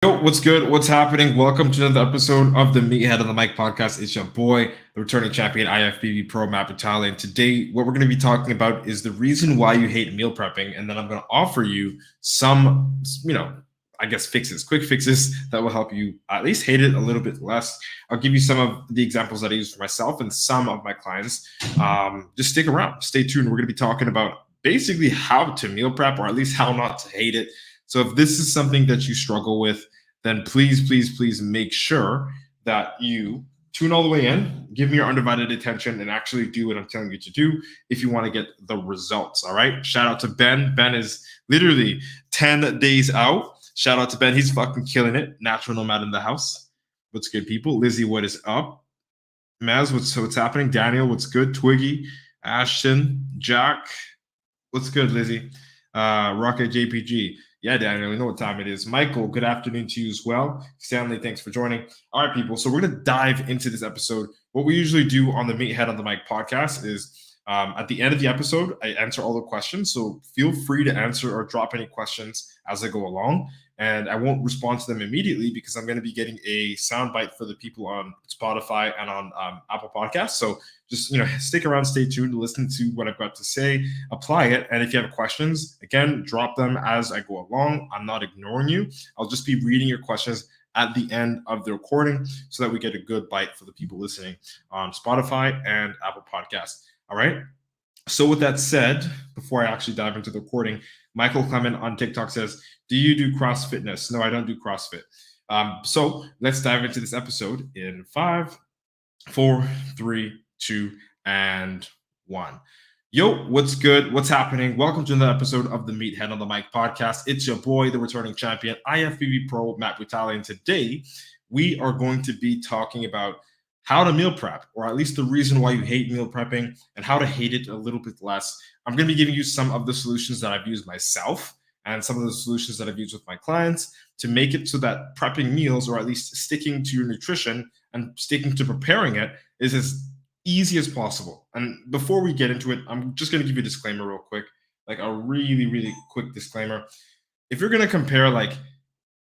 Yo, what's good? What's happening? Welcome to another episode of the Meathead on the Mic podcast. It's your boy, the returning champion, IFBB PRO Matt Battalion. Today, what we're going to be talking about is the reason why you hate meal prepping, and then I'm going to offer you some, fixes, quick fixes that will help you at least hate it a little bit less. I'll give you some of the examples that I use for myself and some of my clients. Just stick around, stay tuned. We're going to be talking about basically how to meal prep, or at least how not to hate it. So if this is something that you struggle with, then please make sure that you tune all the way in, give me your undivided attention, and actually do what I'm telling you to do if you want to get the results. All right. Shout out to Ben. Ben is literally 10 days out. Shout out to Ben. He's fucking killing it. Natural Nomad in the house. What's good, people? Lizzie, what is up? Maz, what's happening? Daniel, what's good? Twiggy, Ashton, Jack, what's good, Lizzie? Rocket JPG. Yeah, Daniel, we know what time it is. Michael, good afternoon to you as well. Stanley, thanks for joining. All right, people. So we're going to dive into this episode. What we usually do on the Meathead on the Mic podcast is at the end of the episode, I answer all the questions. So feel free to answer or drop any questions as I go along. And I won't respond to them immediately because I'm going to be getting a soundbite for the people on Spotify and on Apple Podcasts. So just, stick around, stay tuned to listen to what I've got to say, apply it. And if you have questions, again, drop them as I go along. I'm not ignoring you. I'll just be reading your questions at the end of the recording so that we get a good bite for the people listening on Spotify and Apple Podcasts. All right. So with that said, before I actually dive into the recording, Michael Clement on TikTok says, do you do CrossFitness? No, I don't do CrossFit. So let's dive into this episode in 5, 4, 3, 2, and 1. Yo, what's good? What's happening? Welcome to another episode of the Meathead on the Mic podcast. It's your boy, the returning champion, IFBB Pro Matt Battalion. Today, we are going to be talking about how to meal prep, or at least the reason why you hate meal prepping and how to hate it a little bit less. I'm going to be giving you some of the solutions that I've used myself and some of the solutions that I've used with my clients to make it so that prepping meals, or at least sticking to your nutrition and sticking to preparing it, is as easy as possible. And before we get into it, I'm just going to give you a disclaimer real quick, like a really quick disclaimer. If you're going to compare like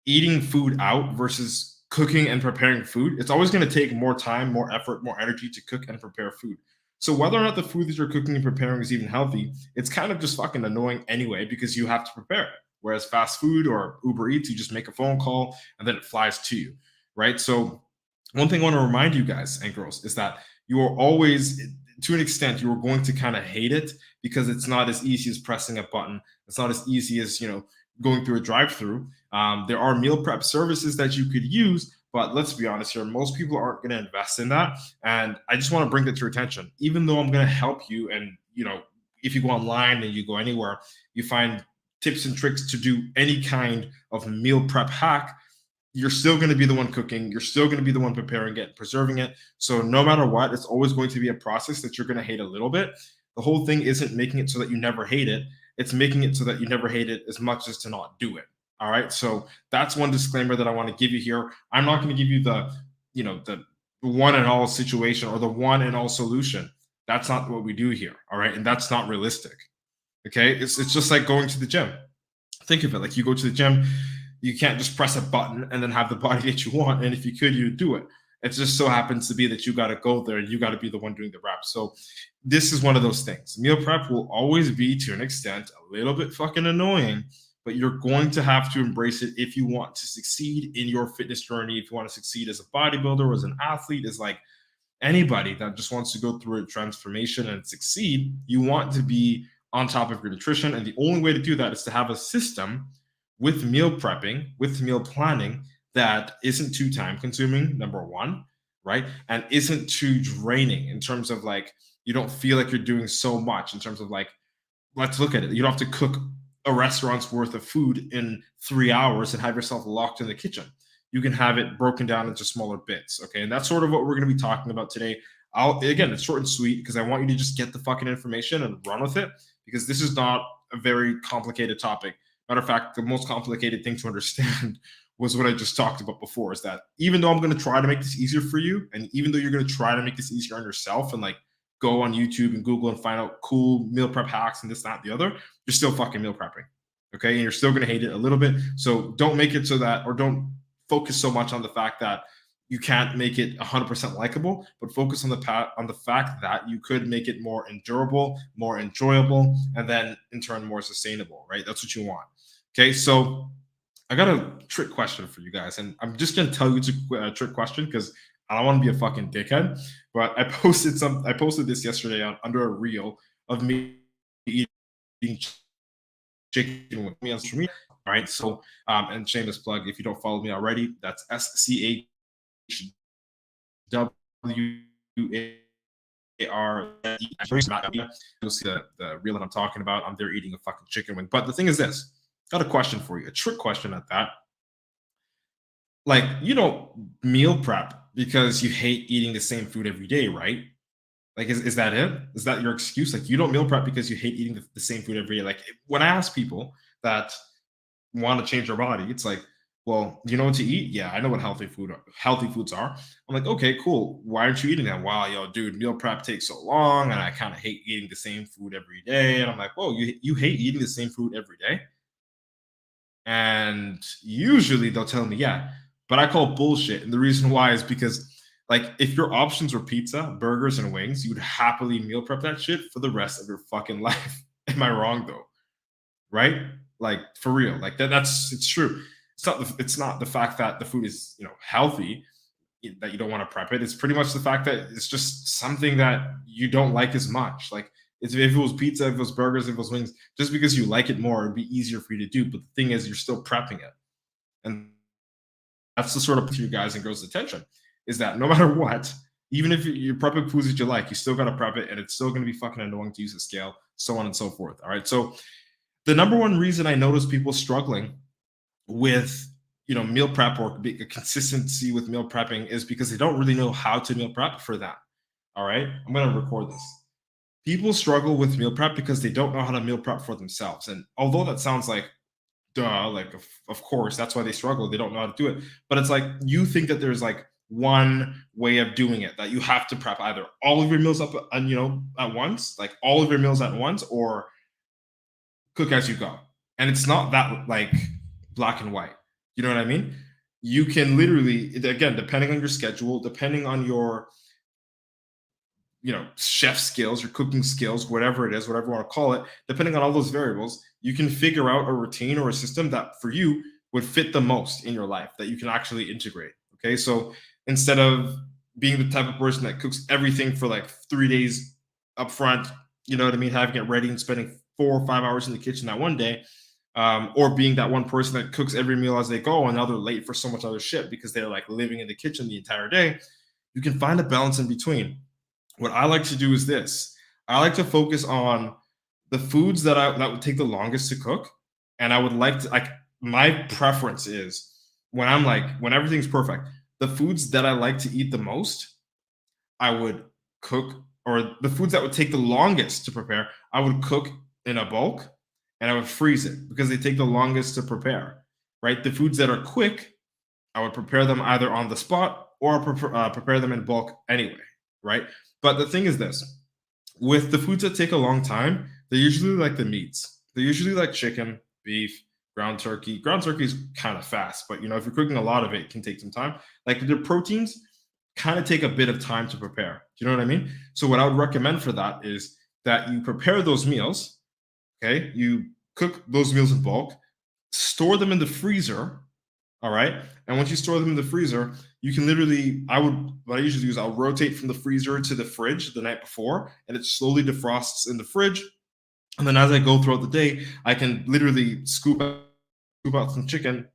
eating food out versus cooking and preparing food, it's always going to take more time, more effort, more energy to cook and prepare food. So whether or not the food that you're cooking and preparing is even healthy, it's kind of just fucking annoying anyway because you have to prepare it. Whereas fast food or Uber Eats, you just make a phone call and then it flies to you, right? So one thing I want to remind you guys and girls is that you are always, to an extent, you are going to kind of hate it because it's not as easy as pressing a button. It's not as easy as, going through a drive-through. There are meal prep services that you could use, but let's be honest here, most people aren't going to invest in that. And I just want to bring that to your attention. Even though I'm going to help you, and if you go online and you go anywhere, you find tips and tricks to do any kind of meal prep hack, you're still going to be the one cooking. You're still going to be the one preparing it, preserving it. So no matter what, it's always going to be a process that you're going to hate a little bit. The whole thing isn't making it so that you never hate it. It's making it so that you never hate it as much as to not do it. All right. So that's one disclaimer that I want to give you here. I'm not going to give you the one and all situation or the one and all solution. That's not what we do here. All right. And that's not realistic. Okay. It's just like going to the gym. Think of it like you go to the gym. You can't just press a button and then have the body that you want. And if you could, you'd do it. It just so happens to be that you got to go there and you got to be the one doing the reps. So this is one of those things. Meal prep will always be, to an extent, a little bit fucking annoying, but you're going to have to embrace it if you want to succeed in your fitness journey, if you want to succeed as a bodybuilder or as an athlete, as like anybody that just wants to go through a transformation and succeed. You want to be on top of your nutrition. And the only way to do that is to have a system with meal prepping, with meal planning, that isn't too time consuming, number one, right? And isn't too draining in terms of like, you don't feel like you're doing so much in terms of like, let's look at it. You don't have to cook a restaurant's worth of food in 3 hours and have yourself locked in the kitchen. You can have it broken down into smaller bits. Okay. And that's sort of what we're going to be talking about today. Again, it's short and sweet because I want you to just get the fucking information and run with it, because this is not a very complicated topic. Matter of fact, the most complicated thing to understand was what I just talked about before, is that even though I'm going to try to make this easier for you, and even though you're going to try to make this easier on yourself and like go on YouTube and Google and find out cool meal prep hacks and this, that, the other, you're still fucking meal prepping. Okay. And you're still going to hate it a little bit. So don't make it so that, or don't focus so much on the fact that you can't make it 100% likable, but focus on the fact that you could make it more endurable, more enjoyable, and then in turn more sustainable, right? That's what you want. Okay, so I got a trick question for you guys, and I'm just gonna tell you it's a trick question because I don't want to be a fucking dickhead. But I posted this yesterday under a reel of me eating chicken with me on social media. All right, so and shameless plug, if you don't follow me already, that's SCHWAR. You'll see the reel that I'm talking about. I'm there eating a fucking chicken wing. But the thing is this, got a question for you, a trick question at that. Like, you don't meal prep because you hate eating the same food every day, right? Like, is that it? Is that your excuse? Like, you don't meal prep because you hate eating the same food every day? Like, when I ask people that want to change their body, it's like, well, do you know what to eat? Yeah, I know what healthy foods are. I'm like, okay, cool. Why aren't you eating them? Wow, yo, dude, meal prep takes so long, and I kind of hate eating the same food every day. And I'm like, whoa, you hate eating the same food every day? And usually they'll tell me, yeah, but I call bullshit. And the reason why is because, like, if your options were pizza, burgers, and wings, you'd happily meal prep that shit for the rest of your fucking life. Am I wrong though? Right? Like, for real. Like it's true. It's not the fact that the food is, healthy, that you don't want to prep it. It's pretty much the fact that it's just something that you don't like as much. Like, if it was pizza, if it was burgers, if it was wings, just because you like it more, it'd be easier for you to do. But the thing is, you're still prepping it. And that's the sort of your guys and girls' attention, is that no matter what, even if you're prepping foods that you like, you still got to prep it, and it's still going to be fucking annoying to use a scale, so on and so forth. All right. So the number one reason I notice people struggling with, meal prep or consistency with meal prepping is because they don't really know how to meal prep for that. All right. I'm going to record this. People struggle with meal prep because they don't know how to meal prep for themselves. And although that sounds like, duh, like, of course, that's why they struggle. They don't know how to do it. But it's like, you think that there's like one way of doing it, that you have to prep either all of your meals up and, at once, like all of your meals at once, or cook as you go. And it's not that like black and white. You know what I mean? You can literally, again, depending on your schedule, depending on your, chef skills, your cooking skills, whatever it is, whatever you want to call it, depending on all those variables, you can figure out a routine or a system that for you would fit the most in your life, that you can actually integrate. Okay. So instead of being the type of person that cooks everything for like 3 days up front, you know what I mean, having it ready and spending 4 or 5 hours in the kitchen that one day, or being that one person that cooks every meal as they go, and now they're late for so much other shit because they're like living in the kitchen the entire day, you can find a balance in between. What I like to do is this. I like to focus on the foods that would take the longest to cook. And I would like to, like, my preference is when everything's perfect, the foods that I like to eat the most, I would cook, or the foods that would take the longest to prepare, I would cook in a bulk, and I would freeze it because they take the longest to prepare, right? The foods that are quick, I would prepare them either on the spot or prepare them in bulk anyway, right? But the thing is this, with the foods that take a long time, they're usually like the meats. They're usually like chicken, beef, ground turkey. Ground turkey is kind of fast, but if you're cooking a lot of it, it can take some time. Like, the proteins kind of take a bit of time to prepare. Do you know what I mean? So what I would recommend for that is that you prepare those meals, okay? You cook those meals in bulk, store them in the freezer, all right? And once you store them in the freezer, you can literally, what I usually do is I'll rotate from the freezer to the fridge the night before, and it slowly defrosts in the fridge. And then as I go throughout the day, I can literally scoop out some chicken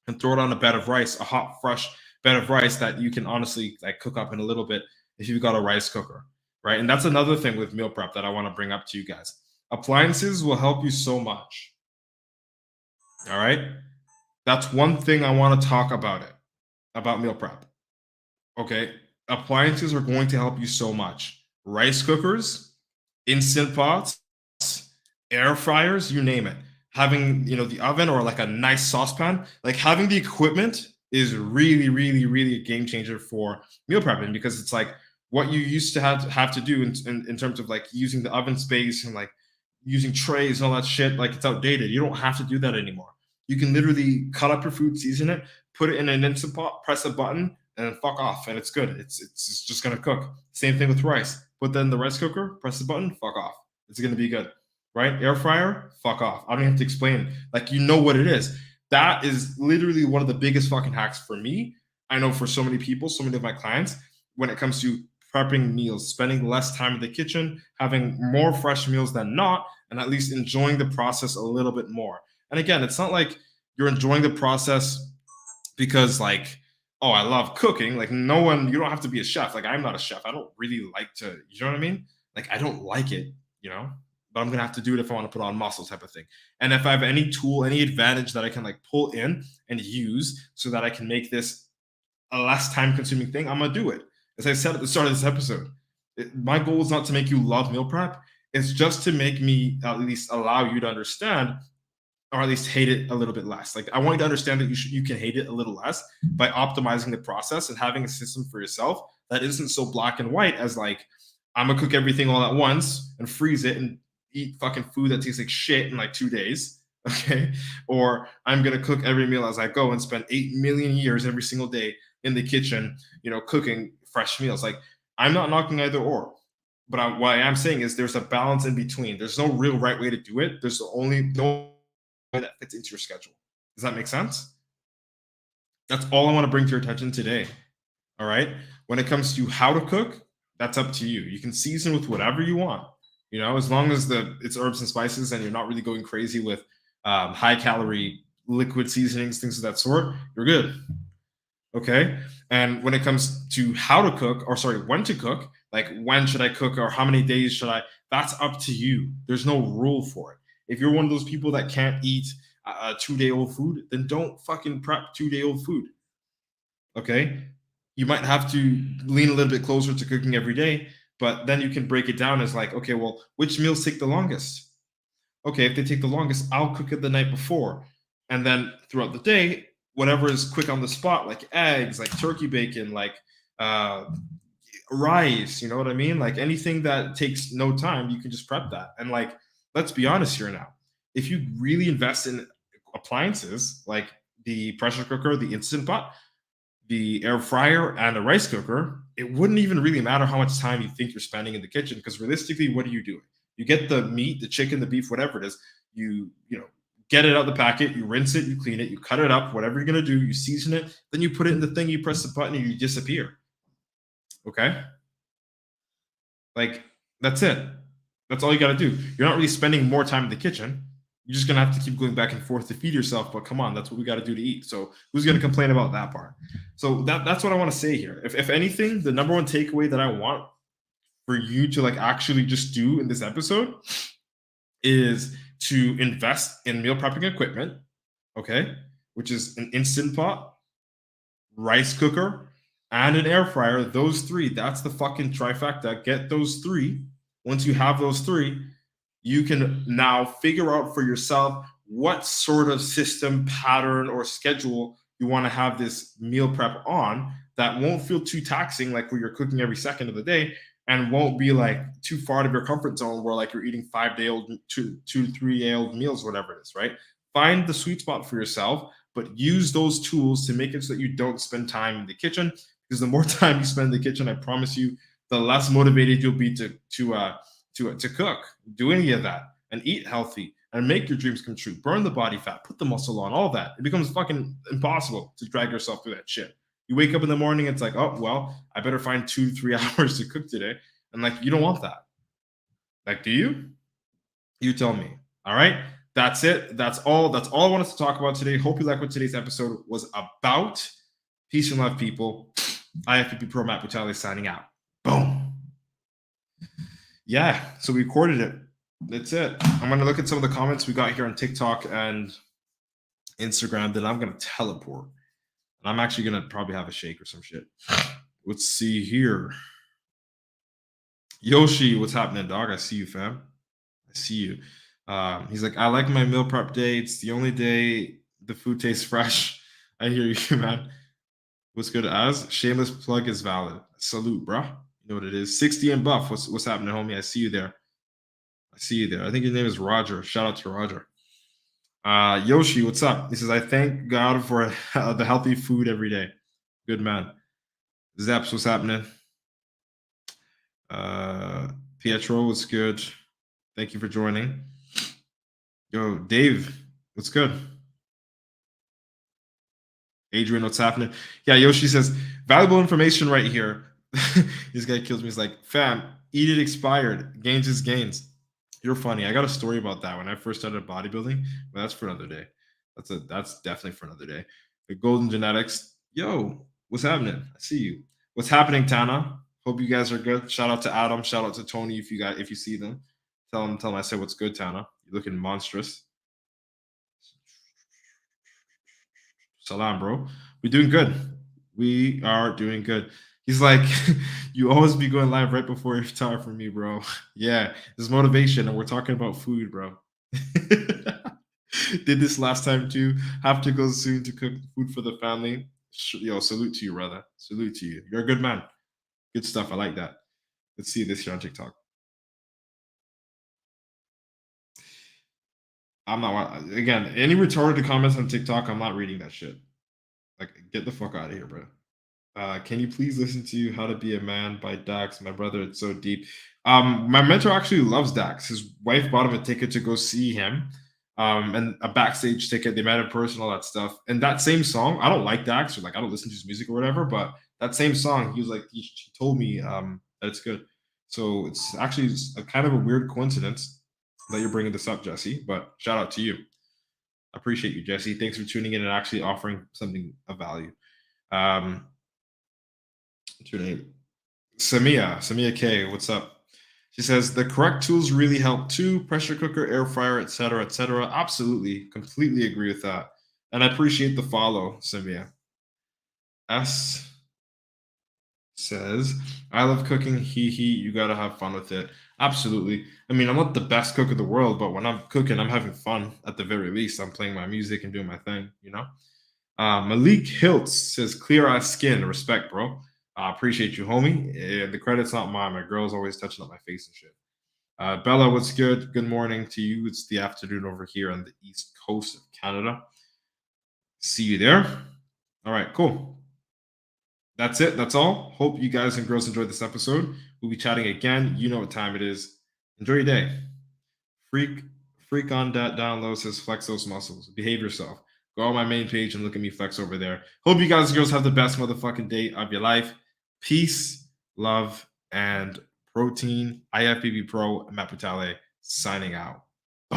and throw it on a bed of rice, a hot, fresh bed of rice that you can honestly like cook up in a little bit if you've got a rice cooker, right? And that's another thing with meal prep that I want to bring up to you guys. Appliances will help you so much. All right? That's one thing I want to talk about meal prep. Okay? Appliances are going to help you so much. Rice cookers, instant pots, air fryers, you name it. Having, the oven or like a nice saucepan, like having the equipment is really, really, really a game changer for meal prepping, because it's like what you used to have to do in terms of like using the oven space and like using trays and all that shit, like it's outdated. You don't have to do that anymore. You can literally cut up your food, season it, put it in an instant pot, press a button, and then fuck off, and it's good. It's just gonna cook. Same thing with rice. Put that in the rice cooker, press the button, fuck off. It's gonna be good, right? Air fryer, fuck off. I don't have to explain it. Like, you know what it is. That is literally one of the biggest fucking hacks for me. I know for so many people, so many of my clients, when it comes to prepping meals, spending less time in the kitchen, having more fresh meals than not, and at least enjoying the process a little bit more. And again, it's not like you're enjoying the process because, like, oh, I love cooking. Like, no one, you don't have to be a chef. Like, I'm not a chef. I don't really like to, you know what I mean? Like, I don't like it, you know, but I'm gonna have to do it if I want to put on muscle, type of thing. And if I have any tool, any advantage that I can like pull in and use so that I can make this a less time consuming thing, I'm gonna do it. As I said at the start of this episode, my goal is not to make you love meal prep. It's just to make me at least allow you to understand, or at least hate it a little bit less. Like, I want you to understand that you can hate it a little less by optimizing the process and having a system for yourself that isn't so black and white as like, I'm gonna cook everything all at once and freeze it and eat fucking food that tastes like shit in like 2 days. Okay. Or I'm gonna cook every meal as I go and spend 8 million years every single day in the kitchen, cooking fresh meals. Like, I'm not knocking either or. But what I am saying is there's a balance in between. There's no real right way to do it. There's only no way that fits into your schedule. Does that make sense? That's all I want to bring to your attention today. All right. When it comes to how to cook, that's up to you. You can season with whatever you want, as long as it's herbs and spices and you're not really going crazy with high calorie liquid seasonings, things of that sort, you're good. Okay. And when it comes to how to cook, or sorry, when to cook, like when should I cook or how many days should I, that's up to you. There's no rule for it. If you're one of those people that can't eat 2-day-old food, then don't fucking prep 2-day-old food. Okay. You might have to lean a little bit closer to cooking every day, but then you can break it down as like, okay, well, which meals take the longest? Okay, if they take the longest, I'll cook it the night before. And then throughout the day, whatever is quick on the spot, like eggs, like turkey bacon, like rice, you know what I mean? Like anything that takes no time, you can just prep that. And like, let's be honest here now. If you really invest in appliances like the pressure cooker, the Instant Pot, the air fryer, and the rice cooker, it wouldn't even really matter how much time you think you're spending in the kitchen, because realistically, what are you doing? You get the meat, the chicken, the beef, whatever it is, you get it out the packet, you rinse it, you clean it, you cut it up, whatever you're gonna do, you season it, then you put it in the thing, you press the button, and you disappear. Okay? Like, that's it. That's all you gotta do. You're not really spending more time in the kitchen. You're just gonna have to keep going back and forth to feed yourself, but come on, that's what we gotta do to eat. So who's gonna complain about that part? So that's what I want to say here. If anything, the number one takeaway that I want for you to like actually just do in this episode is to invest in meal prepping equipment, okay, which is an Instant Pot, rice cooker, and an air fryer. Those three, that's the fucking trifecta. Get those three. Once you have those three, you can now figure out for yourself what sort of system, pattern, or schedule you want to have this meal prep on that won't feel too taxing, like where you're cooking every second of the day, and won't be like too far out of your comfort zone where like you're eating 5-day-old, 2 to 3-day-old meals, whatever it is, right? Find the sweet spot for yourself, but use those tools to make it so that you don't spend time in the kitchen, because the more time you spend in the kitchen, I promise you, the less motivated you'll be to cook, do any of that, and eat healthy, and make your dreams come true. Burn the body fat, put the muscle on, all that. It becomes fucking impossible to drag yourself through that shit. You wake up in the morning, it's like, oh, well, I better find 2-3 hours to cook today. And like, you don't want that. Like, do you? You tell me. All right. That's it. That's all I wanted to talk about today. Hope you like what today's episode was about. Peace and love, people. IFBB PRO Matt Butali signing out. Boom. Yeah. So we recorded it. That's it. I'm going to look at some of the comments we got here on TikTok and Instagram. Then I'm going to teleport. And I'm actually going to probably have a shake or some shit. Let's see here. Yoshi, what's happening, dog? I see you, fam. I see you. He's like, I like my meal prep day. It's the only day the food tastes fresh. I hear you, man. What's good as? Shameless plug is valid. Salute, bro. You know what it is. 60 and buff. What's happening, homie? I see you there. I think your name is Roger. Shout out to Roger. Yoshi, what's up? He says, I thank God for the healthy food every day. Good man. Zaps, what's happening? Uh, Pietro, what's good? Thank you for joining. Yo, Dave, what's good? Adrian, what's happening? Yeah, Yoshi says, valuable information right here. This guy kills me. He's like, fam, eat it expired. Gains is gains. You're funny. I got a story about that when I first started bodybuilding, but that's for another day. That's definitely for another day. The golden genetics. Yo, what's happening? I see you. What's happening, Tana? Hope you guys are good. Shout out to Adam. Shout out to Tony if you see them. Tell them I said what's good, Tana. You're looking monstrous. Salam, bro. We're doing good. We are doing good. He's like, you always be going live right before iftar for me, bro. Yeah, there's motivation, and we're talking about food, bro. Did this last time too. Have to go soon to cook food for the family. Yo, salute to you, brother. Salute to you. You're a good man. Good stuff. I like that. Let's see this here on TikTok. I'm not again. Any retarded comments on TikTok, I'm not reading that shit. Like, get the fuck out of here, bro. Can you please listen to How to Be a Man by Dax? My brother, it's so deep. My mentor actually loves Dax. His wife bought him a ticket to go see him, and a backstage ticket. They met in person, all that stuff. And that same song, I don't like Dax, or like I don't listen to his music or whatever, but that same song, he was like, he told me that it's good. So it's actually a kind of a weird coincidence that you're bringing this up, Jesse. But shout out to you. I appreciate you, Jesse. Thanks for tuning in and actually offering something of value. Um, what's your name? Samia K, what's up? She says the correct tools really help too. Pressure cooker, air fryer, etc., etc. Absolutely, completely agree with that, and I appreciate the follow, Samia. S says, I love cooking. You gotta have fun with it. Absolutely. I mean, I'm not the best cook in the world, but when I'm cooking, I'm having fun at the very least. I'm playing my music and doing my thing, you know? Malik Hiltz says, clear eye skin. Respect, bro. I appreciate you, homie. The credit's not mine. My girl's always touching up my face and shit. Bella, what's good? Good morning to you. It's the afternoon over here on the east coast of Canada. See you there. All right, cool. That's it. That's all. Hope you guys and girls enjoyed this episode. We'll be chatting again. You know what time it is. Enjoy your day. Freak on that down low says flex those muscles. Behave yourself. Go on my main page and look at me flex over there. Hope you guys and girls have the best motherfucking day of your life. Peace, love, and protein. IFBB Pro, Matt Patale, signing out.